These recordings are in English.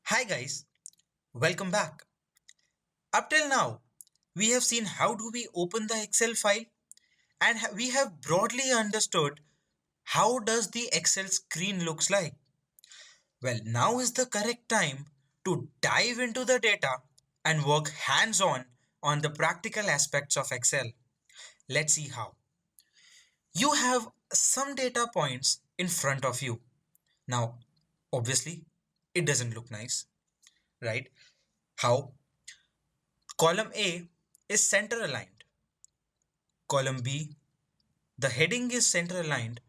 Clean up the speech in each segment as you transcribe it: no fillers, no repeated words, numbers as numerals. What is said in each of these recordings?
Hi guys, welcome back. Up till now, we have seen how do we open the Excel file and we have broadly understood how does the Excel screen looks like. Well, now is the correct time to dive into the data and work hands on the practical aspects of Excel. Let's see how. You have some data points in front of you. Now, obviously, it doesn't look nice, right? How? Column A is center aligned. Column B, the heading is center aligned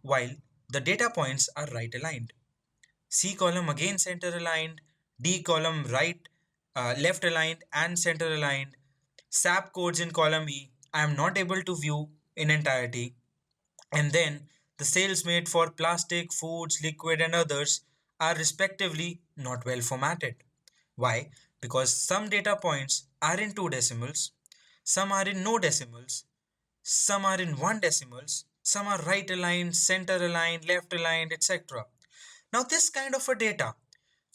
while the data points are right aligned. C column again center aligned, D column left aligned and center aligned. SAP codes in column E I am not able to view in entirety. And then the sales made for plastic, foods, liquid and others are respectively not well formatted. Why? Because some data points are in two decimals, some are in no decimals, some are in one decimals, some are right aligned, center aligned, left aligned, etc. Now, this kind of a data,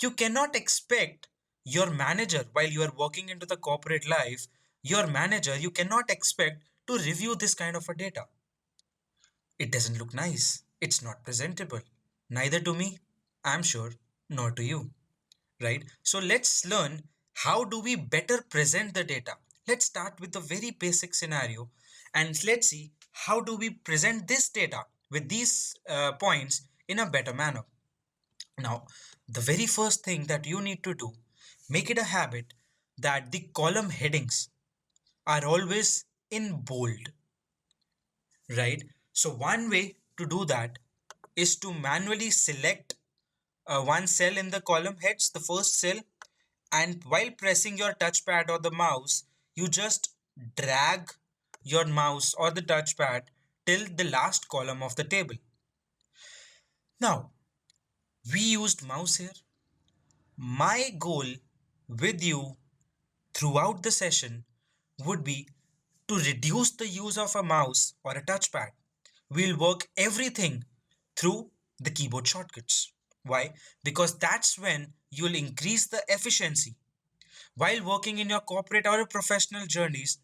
you cannot expect your manager while you are working into the corporate life, your manager, you cannot expect to review this kind of a data. It doesn't look nice. It's not presentable. Neither to me, I'm sure, nor to you, right? So let's learn how do we better present the data. Let's start with the very basic scenario and let's see how do we present this data with these points in a better manner. Now, the very first thing that you need to do, make it a habit that the column headings are always in bold, right? So one way to do that is to manually select one cell in the column heads, the first cell, and while pressing your touchpad or the mouse, you just drag your mouse or the touchpad till the last column of the table. Now, we used mouse here. My goal with you throughout the session would be to reduce the use of a mouse or a touchpad. We'll work everything through the keyboard shortcuts. Why? Because that's when you'll increase the efficiency. While working in your corporate or professional journeys,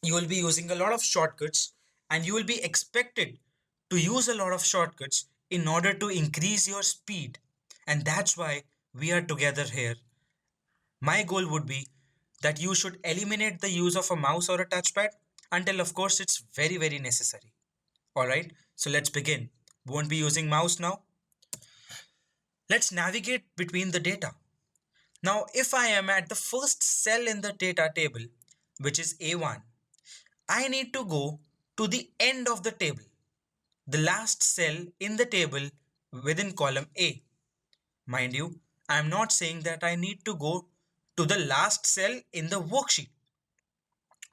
you will be using a lot of shortcuts and you will be expected to use a lot of shortcuts in order to increase your speed. And that's why we are together here. My goal would be that you should eliminate the use of a mouse or a touchpad until, of course, it's very, very necessary. Alright, so let's begin. Won't be using mouse now. Let's navigate between the data. Now, if I am at the first cell in the data table, which is A1, I need to go to the end of the table, the last cell in the table within column A. Mind you, I am not saying that I need to go to the last cell in the worksheet,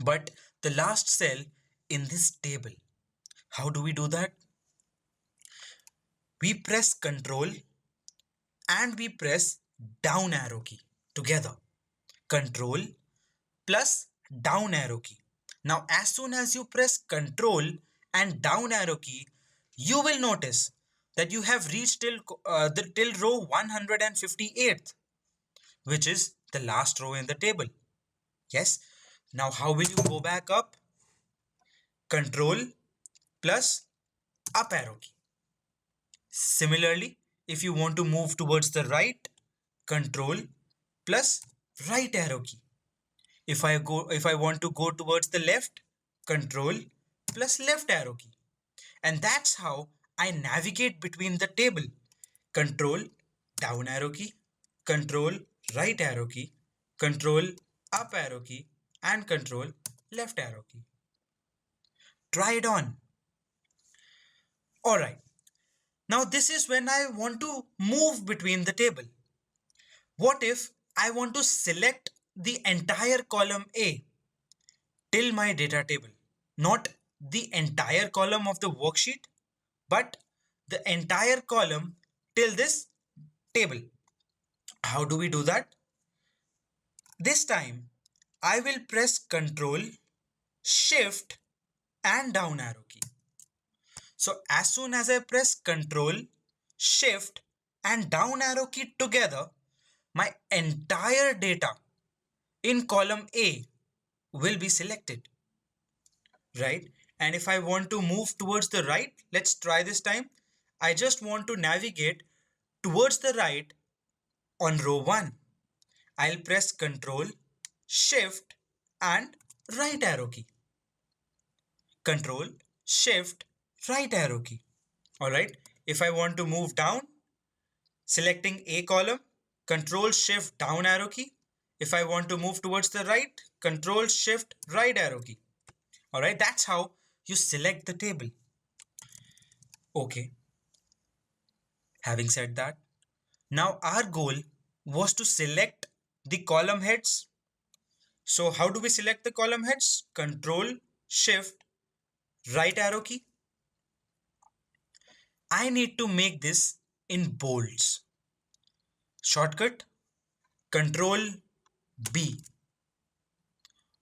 but the last cell in this table. How do we do that? We press Control and we press down arrow key together. Control plus down arrow key. Now, as soon as you press Control and down arrow key, you will notice that you have reached till row 158th, which is the last row in the table. Yes. Now, how will you go back up? Control plus up arrow key. Similarly, if you want to move towards the right, Control plus right arrow key. If I want to go towards the left, Control plus left arrow key. And that's how I navigate between the table. Control down arrow key, Control right arrow key, Control up arrow key, and Control left arrow key. Try it on. Alright. Now this is when I want to move between the table. What if I want to select the entire column A till my data table? Not the entire column of the worksheet, but the entire column till this table. How do we do that? This time I will press Control, Shift and down arrow key. So as soon as I press Control, Shift and down arrow key together, my entire data in column A will be selected, right? And if I want to move towards the right, let's try this time. I just want to navigate towards the right on row 1. I'll press Control, Shift and right arrow key. Control, Shift, right arrow key. Alright, if I want to move down, selecting A column, Control, Shift, down arrow key. If I want to move towards the right, Control, Shift, right arrow key. Alright, that's how you select the table. Okay, having said that, now our goal was to select the column heads. So how do we select the column heads? Control, Shift, right arrow key. I need to make this in bolds. Shortcut, Control B.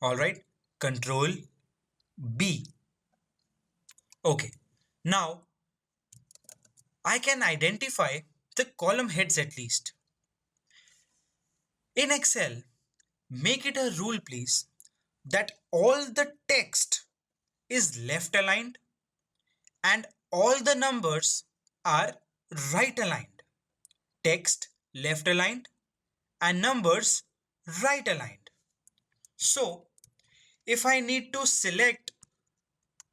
Alright, Control B. Okay, now I can identify the column heads at least. In Excel, make it a rule please that all the text is left aligned and all the numbers are right aligned. Text left aligned and numbers right aligned. So if I need to select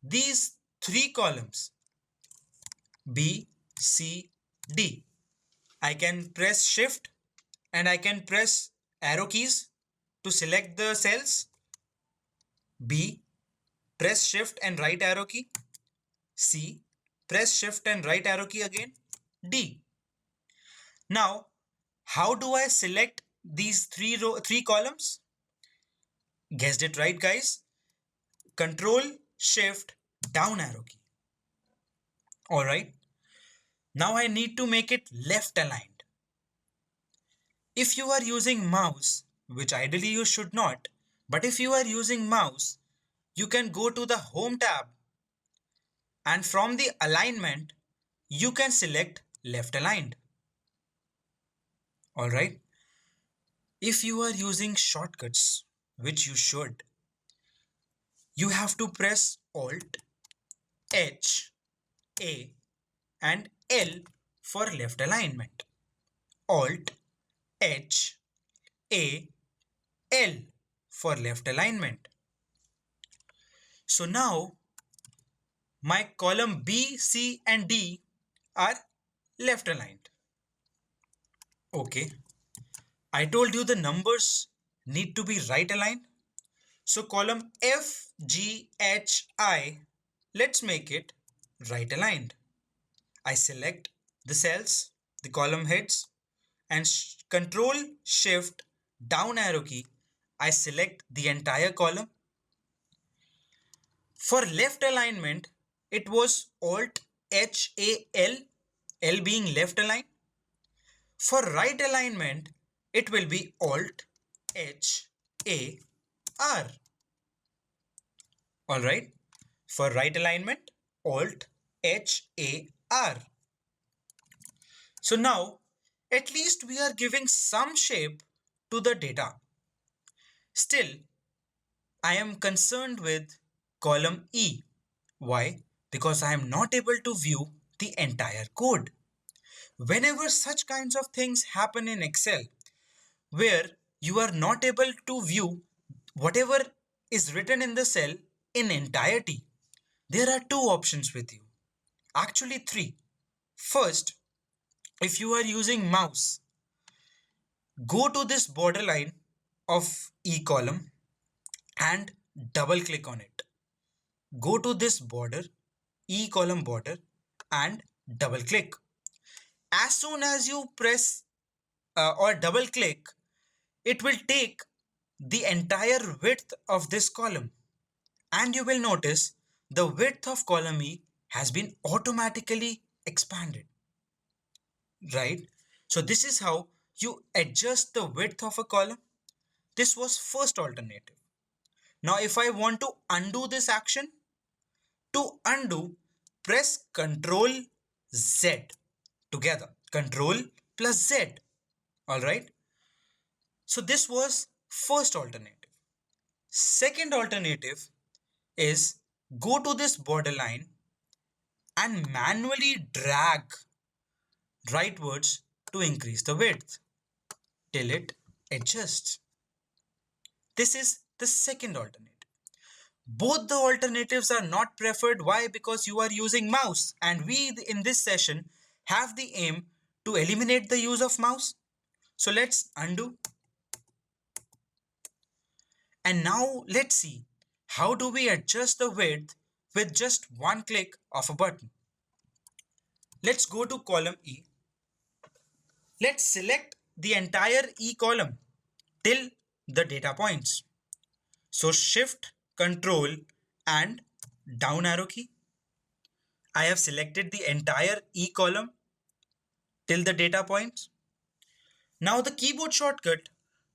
these three columns B, C, D, I can press shift and I can press arrow keys to select the cells. B, press shift and right arrow key. C, press shift and right arrow key again. D. Now, how do I select these three columns? Guessed it right, guys. Control, shift, down arrow key. Alright. Now I need to make it left aligned. If you are using mouse, which ideally you should not, but if you are using mouse, you can go to the home tab and from the alignment, you can select left aligned. Alright. If you are using shortcuts, which you should, you have to press Alt, H, A and L for left alignment. Alt, H, A, L for left alignment. So now my column B, C and D are left aligned. Okay, I told you the numbers need to be right aligned. So column F, G, H, I, let's make it right aligned. I select the cells, the column heads and Control Shift down arrow key. I select the entire column. For left alignment, it was Alt H A L, L being left aligned. For right alignment, it will be Alt H A R. Alright. For right alignment, Alt H A R. So now, at least we are giving some shape to the data. Still, I am concerned with column E. Why? Because I am not able to view the entire code. Whenever such kinds of things happen in Excel, where you are not able to view whatever is written in the cell in entirety, there are two options with you. Actually, three. First, if you are using mouse, go to this borderline of E column and double click on it. Go to this border, E column border and double click. As soon as you press or double click, it will take the entire width of this column and you will notice the width of column E has been automatically expanded, right? So this is how you adjust the width of a column. This was first alternative. Now if I want to undo this action, to undo, press Ctrl Z together. Ctrl plus Z. Alright. So this was first alternative. Second alternative is go to this borderline and manually drag rightwards to increase the width till it adjusts. This is the second alternative. Both the alternatives are not preferred. Why? Because you are using mouse, and we in this session have the aim to eliminate the use of mouse. So let's undo. And now let's see how do we adjust the width with just one click of a button. Let's go to column E. Let's select the entire E column till the data points. So shift, control and down arrow key. I have selected the entire E column till the data points. Now the keyboard shortcut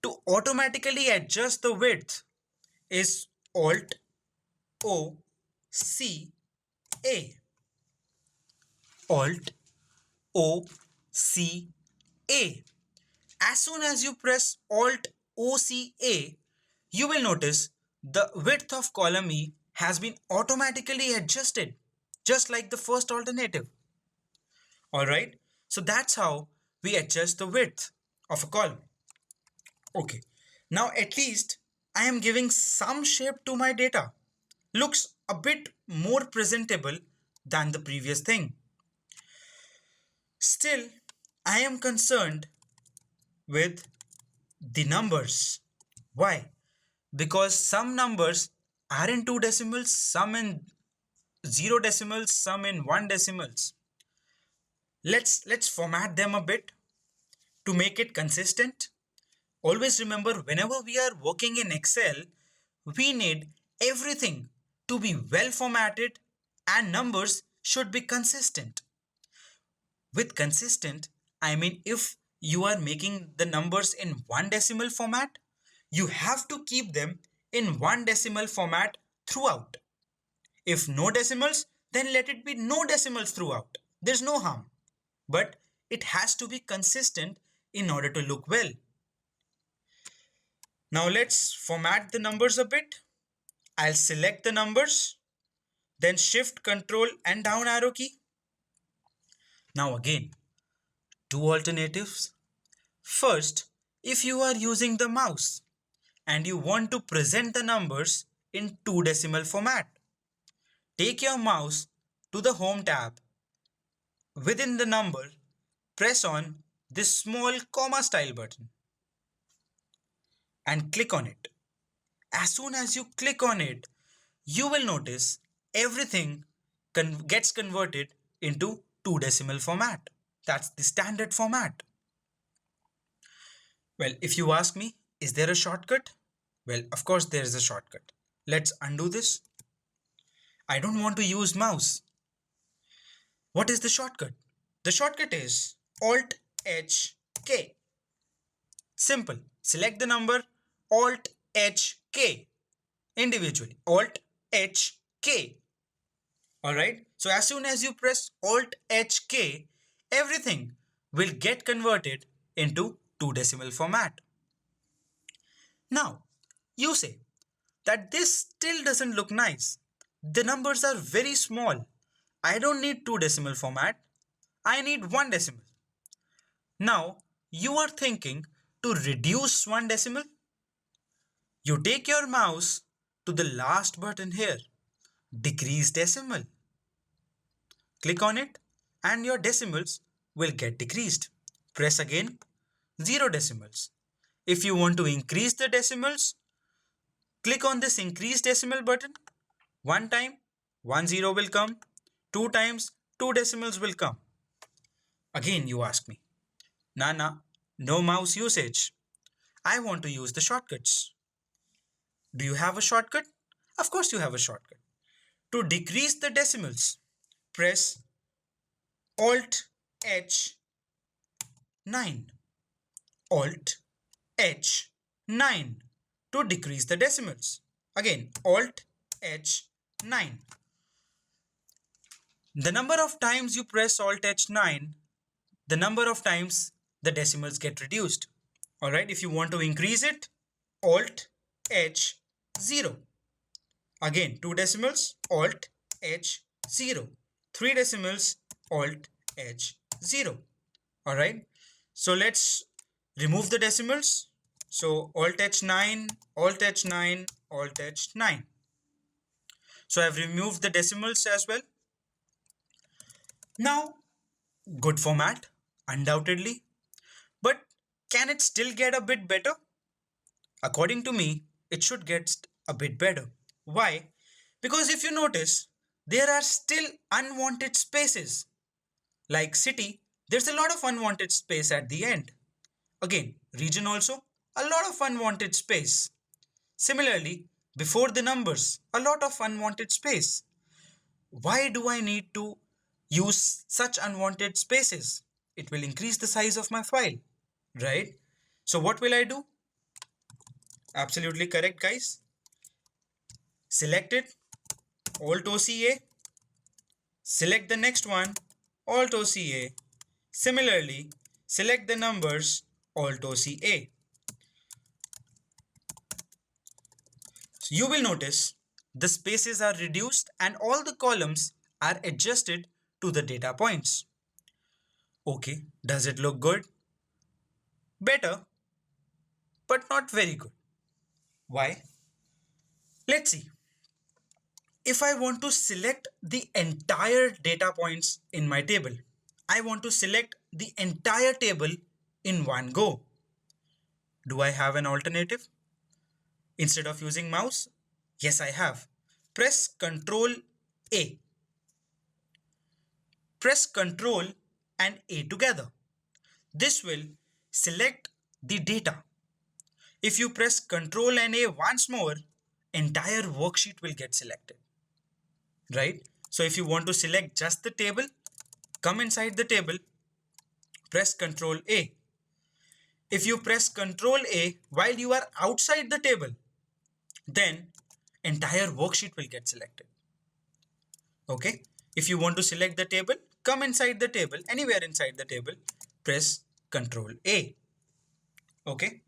to automatically adjust the width is Alt O C A. Alt O C A. As soon as you press Alt O C A, you will notice the width of column E has been automatically adjusted, just like the first alternative. Alright, so that's how we adjust the width of a column. Okay, now at least I am giving some shape to my data. Looks a bit more presentable than the previous thing. Still, I am concerned with the numbers. Why? Because some numbers are in 2 decimals, some in 0 decimals, some in 1 decimals. Let's format them a bit to make it consistent. Always remember, whenever we are working in Excel, we need everything to be well formatted and numbers should be consistent. With consistent, I mean if you are making the numbers in 1 decimal format, you have to keep them in 1 decimal format throughout. If no decimals, then let it be no decimals throughout. There's no harm. But it has to be consistent in order to look well. Now let's format the numbers a bit. I'll select the numbers, then shift, control and down arrow key. Now again, two alternatives. First, if you are using the mouse and you want to present the numbers in 2 decimal format, take your mouse to the home tab. Within the number, press on this small comma style button and click on it. As soon as you click on it, you will notice everything gets converted into 2 decimal format. That's the standard format. Well, if you ask me, is there a shortcut? Well, of course there is a shortcut. Let's undo this. I don't want to use mouse. What is the shortcut? The shortcut is Alt H K. Simple. Select the number, Alt H K individually. Alt H K. Alright. So as soon as you press Alt H K, everything will get converted into 2 decimal format. Now, you say that this still doesn't look nice. The numbers are very small. I don't need 2 decimal format. I need 1 decimal. Now, you are thinking to reduce 1 decimal. You take your mouse to the last button here, decrease decimal. Click on it and your decimals will get decreased. Press again, 0 decimals. If you want to increase the decimals, click on this increase decimal button. One time, 1 0 will come. Two times, 2 decimals will come. Again you ask me, Nana, no mouse usage. I want to use the shortcuts. Do you have a shortcut? Of course you have a shortcut. To decrease the decimals, press Alt H 9. Alt H 9 to decrease the decimals. Again, Alt H 9. The number of times you press Alt H 9, the number of times the decimals get reduced. Alright, if you want to increase it, Alt H 0. Again, 2 decimals, Alt H 0. 3 decimals, Alt H 0. Alright, so let's remove the decimals. So Alt H9, Alt H9, Alt H9. So I've removed the decimals as well. Now, good format, undoubtedly. But can it still get a bit better? According to me, it should get a bit better. Why? Because if you notice, there are still unwanted spaces. Like city, there's a lot of unwanted space at the end. Again, region also, a lot of unwanted space. Similarly, before the numbers, a lot of unwanted space. Why do I need to use such unwanted spaces? It will increase the size of my file, right? So what will I do? Absolutely correct, guys. Select it, Alt OCA. Select the next one, Alt OCA. Similarly, select the numbers, Alt OCA. So you will notice the spaces are reduced and all the columns are adjusted to the data points. Okay, does it look good? Better, but not very good. Why? Let's see. If I want to select the entire data points in my table, I want to select the entire table in one go. Do I have an alternative? Instead of using mouse? Yes, I have. Press Ctrl A. Press Ctrl and A together. This will select the data. If you press Ctrl and A once more, entire worksheet will get selected. Right? So if you want to select just the table, come inside the table, press Ctrl A. If you press Ctrl A while you are outside the table, then entire worksheet will get selected. Okay? If you want to select the table, come inside the table, anywhere inside the table, press Ctrl A. Okay?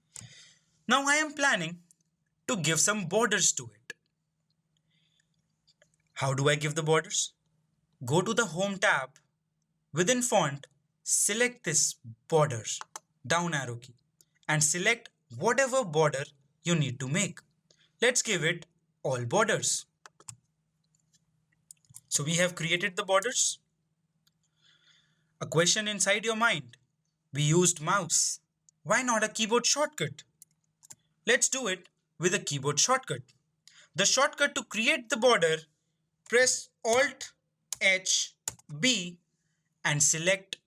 Now I am planning to give some borders to it. How do I give the borders? Go to the Home tab, within Font, select this Borders, down arrow key, and select whatever border you need to make. Let's give it all borders. So we have created the borders. A question inside your mind. We used mouse. Why not a keyboard shortcut? Let's do it with a keyboard shortcut. The shortcut to create the border, press Alt H B and select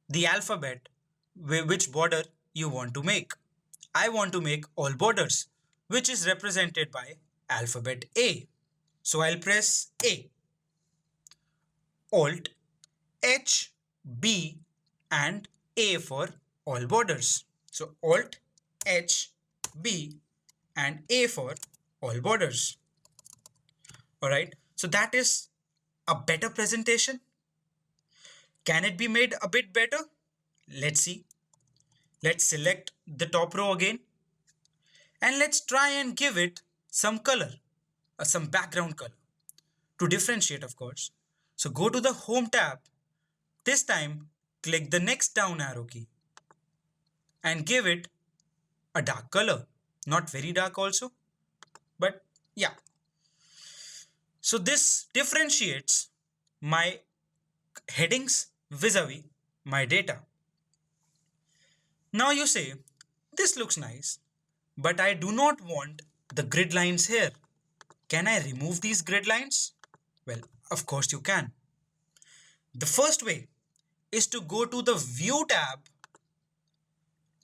the alphabet which border you want to make. I want to make all borders, which is represented by alphabet A. So I'll press A. Alt H B and A for all borders. So Alt H B and A for all borders. Alright, so that is a better presentation. Can it be made a bit better? Let's see. Let's select the top row again and let's try and give it some color, some background color to differentiate, of course. So go to the Home tab. This time click the next down arrow key and give it a dark color. Not very dark also, but yeah. So this differentiates my headings vis-a-vis my data. Now you say, this looks nice, but I do not want the grid lines here. Can I remove these grid lines? Well, of course you can. The first way is to go to the View tab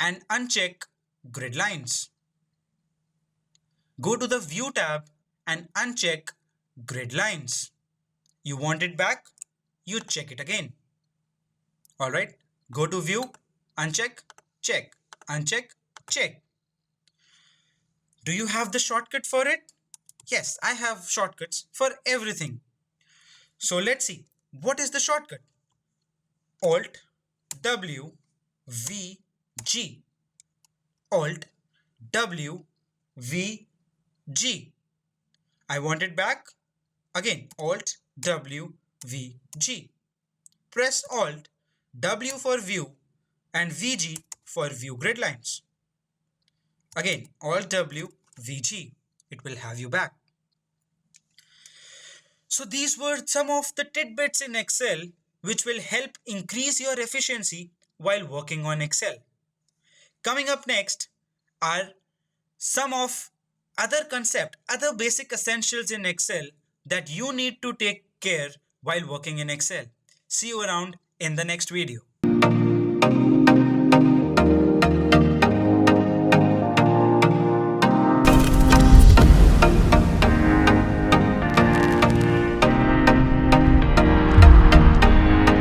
and uncheck grid lines. Go to the View tab and uncheck grid lines. You want it back? You check it again. Alright, go to View, uncheck, check, uncheck, check. Do you have the shortcut for it? Yes, I have shortcuts for everything. So let's see. What is the shortcut? Alt W V G. Alt W V G. I want it back. Again, Alt W V G. Press Alt W for view and VG for view grid lines. Again, Alt W VG. It will have you back. So these were some of the tidbits in Excel which will help increase your efficiency while working on Excel. Coming up next are some of other basic essentials in Excel that you need to take care while working in Excel. See you around in the next video.